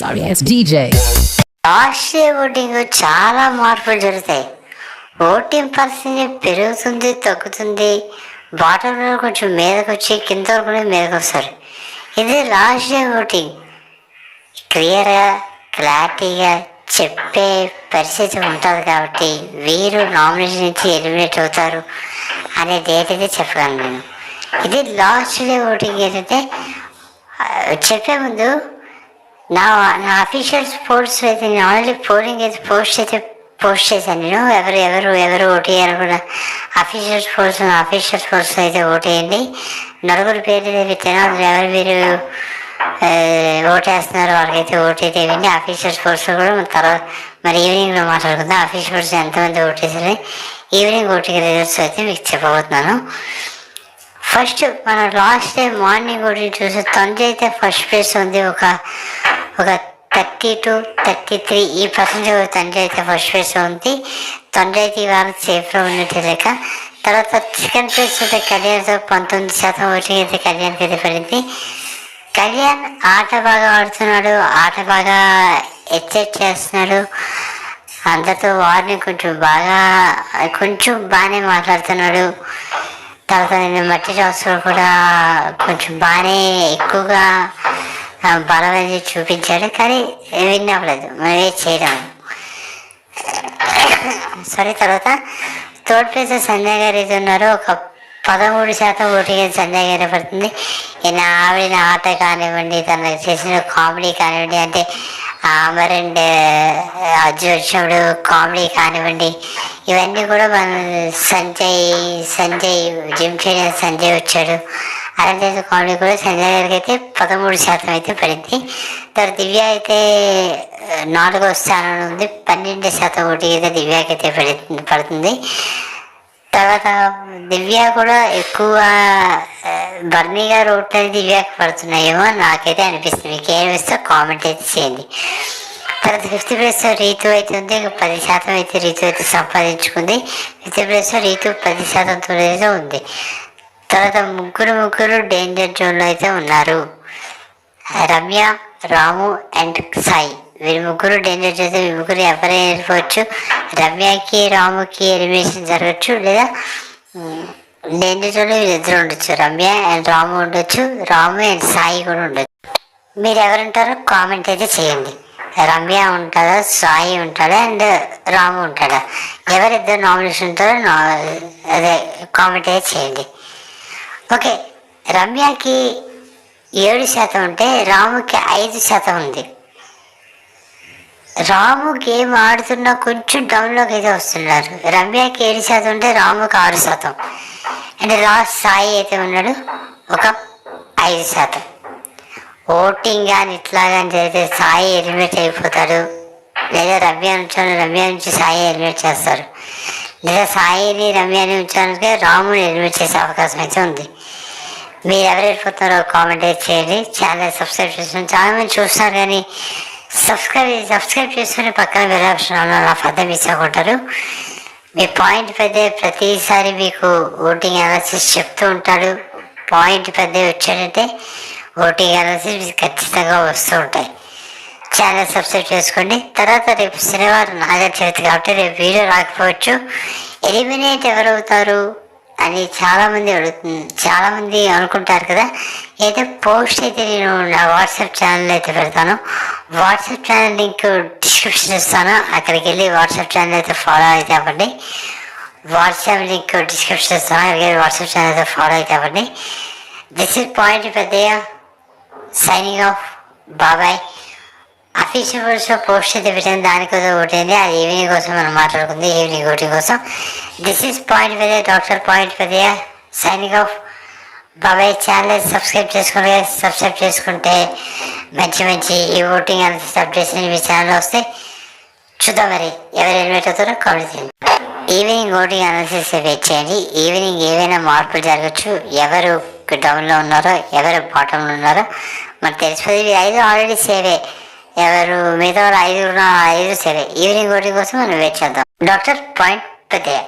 sorry ass DJ. Rashtriya voting చాలా మార్పులు జరుగుతాయి. ఓటింగ్ పర్సెంటేజ్ పెరుగుతుంది, తగ్గుతుంది. బాటంలో కొంచెం మీదకి వచ్చి కింద కూడా మీదకి వస్తారు. ఇది రాష్ట్రీయ ఓటింగ్ క్లియర్గా క్లారిటీగా చెప్పే పరిస్థితి ఉంటుంది కాబట్టి వీరు నామినేషన్ నుంచి ఎలిమినేట్ అవుతారు అనే డేట్ అయితే చెప్పగలను నేను. ఇది లాస్ట్ డే ఓటింగ్ ఏంటంటే చెప్పే ముందు నా అఫీషియల్ పోల్స్ అయితే నేను ఆల్రెడీ పోలింగ్ అయితే పోస్ట్ చేశాను. నేను ఎవరు ఓటు వేయాలి కూడా అఫీషియల్ పోల్స్ అయితే ఓటు వేయండి. నలుగురు పేర్లు పెట్టాను, ఎవరు మీరు ఓటేస్తున్నారు వాళ్ళకైతే ఓటు అయితే వేయండి. అఫీషియల్ పోల్స్ కూడా తర్వాత మరి ఈవినింగ్లో మాట్లాడుకుందాం. అఫీషియల్ పోల్స్ ఎంతమంది ఓటేసారని ఈవినింగ్ ఓటింగ్ రిజల్ట్స్ అయితే మీకు చెప్పబోతున్నాను. ఫస్ట్ మనం లాస్ట్ డే మార్నింగ్ ఓటింగ్ చూసి తొందర అయితే ఫస్ట్ ప్లేస్ ఉంది. ఒక 32-33 ఈ పర్సెంటేజ్ తండ్రి అయితే ఫస్ట్ ప్లేస్ ఉంది. తండ్రి అయితే ఇవాళ సేఫ్లో ఉన్నట్టు లెక్క. తర్వాత సెకండ్ ప్లేస్ అయితే కళ్యాణ్తో 19% ఓటింగ్ అయితే కళ్యాణ్కి అయితే పడింది. కళ్యాణ్ ఆట బాగా ఆడుతున్నాడు, ఆట బాగా ఎక్సైట్ చేస్తున్నాడు. అందరితో వారిని కొంచెం బాగానే మాట్లాడుతున్నాడు. తర్వాత నేను మట్టి జాబ్స్లో కూడా కొంచెం బాగానే ఎక్కువగా బలం అనేది చూపించాడు, కానీ విన్ అవ్వలేదు. మరి చేయడం సరే. తర్వాత థర్డ్ ప్లేస్ సంజయ్ గారు అయితే ఉన్నారు. ఒక 13% ఓటింగ్ సంజయ్ గారు పడుతుంది. ఆవిడ ఆట కానివ్వండి, తనకు చేసిన కామెడీ కానివ్వండి, అంటే అమర్ అండ్ అజ్జు వచ్చినప్పుడు కామెడీ కానివ్వండి, ఇవన్నీ కూడా మన సంజయ్ జిమ్ చేయడానికి సంజయ్ వచ్చాడు. అలాంటి కామెడీ కూడా సంజయ్ గారికి అయితే 13% అయితే పడింది. తర్వాత దివ్య అయితే 4వ స్థానంలో ఉంది. 12% ఓటింగ్ అయితే దివ్యాకి అయితే పడుతుంది. తర్వాత దివ్య కూడా ఎక్కువ బర్నీ గారు ఓట్లు అనేది దివ్యాకి పడుతున్నాయేమో నాకైతే అనిపిస్తుంది. మీకు ఏమిస్తో కామెంట్ అయితే చేయండి. తర్వాత 5th ప్లేస్లో రీతు అయితే ఉంది. 10% అయితే రీతు అయితే సంపాదించుకుంది. 5th ప్లేస్లో రీతు 10%తో అయితే ఉంది. తర్వాత ముగ్గురు డేంజర్ జోన్లో అయితే ఉన్నారు. రమ్య, రాము అండ్ సాయి, వీరు ముగ్గురు డేంజర్ చేస్తే ఈ ముగ్గురు ఎవరైనా వెళ్ళిపోవచ్చు. రమ్యకి రాముకి ఎలిమినేషన్ జరగచ్చు, లేదా డేంజర్ జోన్లో వీళ్ళిద్దరు ఉండొచ్చు. రమ్య అండ్ రాము ఉండొచ్చు, రాము అండ్ సాయి కూడా ఉండొచ్చు. మీరు ఎవరుంటారో కామెంట్ అయితే చేయండి. రమ్య ఉంటుందా, సాయి ఉంటాడా అండ్ రాము ఉంటాడా, ఎవరిద్దరు నామినేషన్ ఉంటారో అదే కామెంట్ అయితే చేయండి. ఓకే, రమ్యకి 7% ఉంటే రాముకి 5% ఉంది. రాము గేమ్ ఆడుతున్నా కొంచెం డౌన్లోకి అయితే వస్తున్నారు. రమ్యకి 7% ఉంటే రాముకి 6%. అండ్ లాస్ట్ సాయి అయితే ఉన్నాడు ఒక 5%. ఓటింగ్ కానీ ఇట్లా కానీ జరిగితే సాయి ఎలిమినేట్ అయిపోతాడు, లేదా రమ్య నుంచి సాయి ఎలిమినేట్ చేస్తారు, లేదా సాయిని రమ్యని ఉంచడానికి రాముని ఎలిమినేట్ చేసే అవకాశం అయితే ఉంది. మీరు ఎవరు వెళ్ళిపోతున్నారో కామెంట్ అయితే చేయండి. ఛానల్ సబ్స్క్రైబ్ చేసుకుని చాలామంది చూస్తున్నారు, కానీ సబ్స్క్రైబ్ చేసుకుని పక్కన బెల్ ఆప్షన్ నా పద్ధతి మిస్ అవ్వకుంటారు. మీ పాయింట్ పెద్ద ప్రతిసారి మీకు ఓటింగ్ అనాలిసిస్ చెప్తూ ఉంటాడు. పాయింట్ పెద్ద వచ్చాడంటే ఓటింగ్ అనాలిసిస్ ఖచ్చితంగా వస్తూ ఉంటాయి. ఛానల్ సబ్స్క్రైబ్ చేసుకోండి. తర్వాత రేపు శనివారం నాగ చవితి కాబట్టి రేపు వీడియో రాకపోవచ్చు. ఎలిమినేట్ ఎవరవుతారు అని చాలామంది అనుకుంటారు కదా. అయితే పోస్ట్ అయితే నేను నా వాట్సాప్ ఛానల్ అయితే పెడతాను. వాట్సాప్ ఛానల్ లింక్ డిస్క్రిప్షన్ ఇస్తాను, అక్కడికి వెళ్ళి వాట్సాప్ ఛానల్ అయితే ఫాలో అయితే అవ్వండి. వాట్సాప్ లింక్ డిస్క్రిప్షన్ ఇస్తాను, అక్కడికి వెళ్ళి వాట్సాప్ ఛానల్ అయితే ఫాలో అయితే అవ్వండి. This is point Peddayya signing off. బాబాయ్. అఫీషియల్ వర్డ్స్లో పోస్ట్ అయితే పెట్టింది, దానికోసం ఓటైంది. అది ఈవినింగ్ కోసం మనం మాట్లాడుకుంది, ఈవినింగ్ ఓటింగ్ కోసం. This is point Peddayya, doctor point Peddayya signing off. బాబాయ్. ఛానల్ సబ్స్క్రైబ్ చేసుకుంటే మంచి ఈ ఓటింగ్ అనాలిసిస్ అప్డేట్స్ మీ ఛానల్లో వస్తాయి. చూద్దాం మరి ఎవరు ఎలిమినేట్ అవుతారో కామెంట్ చేయండి. ఈవినింగ్ ఓటింగ్ అనాలిసిస్ వెయిట్ చేయండి. ఈవినింగ్ ఏవైనా మార్పులు జరగచ్చు. ఎవరు డౌన్లో ఉన్నారో, ఎవరు బాటంలో ఉన్నారో మనకు తెలిసిపోయింది. 5 ఆల్రెడీ సేవే, ఎవరు మిగతా 5 సేవే. ఈవినింగ్ ఓటింగ్ కోసం మనం వెయిట్ చేద్దాం. డాక్టర్ పాయింట్ పెద్దయ్య.